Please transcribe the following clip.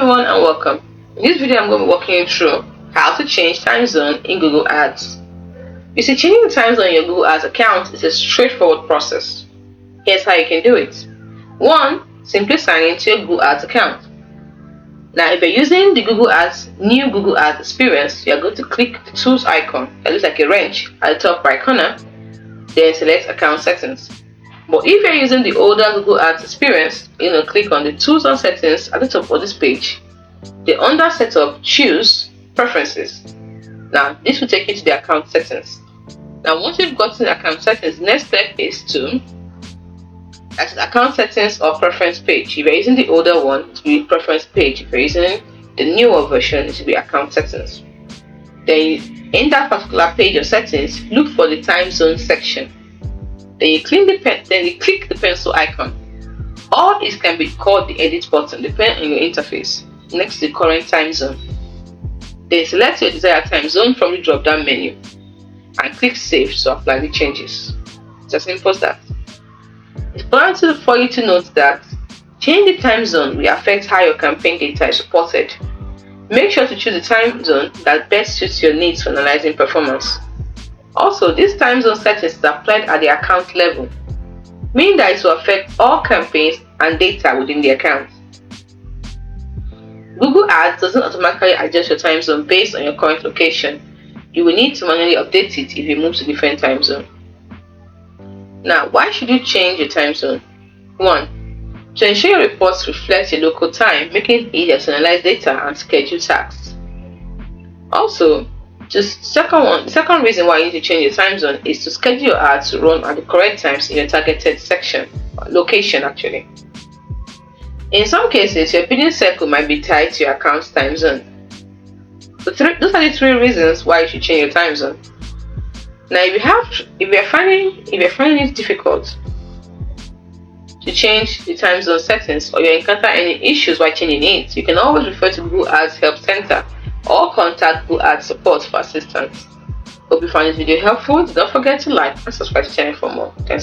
everyone and welcome. In this video I'm going to be walking you through how to change time zone in Google Ads. You see, changing the time zone in your Google Ads account is a straightforward process. Here's how you can do it. 1. Simply sign into your Google Ads account. Now if you're using the new Google Ads experience, you are going to click the tools icon that looks like a wrench at the top right corner, then select account settings. But if you're using the older Google Ads experience, click on the tools and settings at the top of this page. Then under setup, choose preferences. Now this will take you to the account settings. Now once you've gotten the account settings, next step is to account settings or preference page. If you're using the older one, it will be preference page. If you're using the newer version, it will be account settings. Then in that particular page of settings, look for the time zone section. Then you click the pencil icon, or it can be called the edit button depending on your interface, next to the current time zone. Then select your desired time zone from the drop down menu and click save to apply the changes. It's as simple as that. It's important for you to note that changing the time zone will affect how your campaign data is reported. Make sure to choose the time zone that best suits your needs for analyzing performance. Also, this time zone settings is applied at the account level, meaning that it will affect all campaigns and data within the account. Google Ads doesn't automatically adjust your time zone based on your current location. You will need to manually update it if you move to a different time zone. Now, why should you change your time zone? 1. To ensure your reports reflect your local time, making it easier to analyze data and schedule tasks. Also, the second reason why you need to change your time zone is to schedule your ads to run at the correct times in your targeted location actually. In some cases, your bidding cycle might be tied to your account's time zone. So those are the 3 reasons why you should change your time zone. Now, if you're finding it difficult to change the time zone settings, or you encounter any issues while changing it, you can always refer to Google Ads Help Center or contact Google Ads support for assistance. Hope you found this video helpful. Don't forget to like and subscribe to the channel for more. Thanks.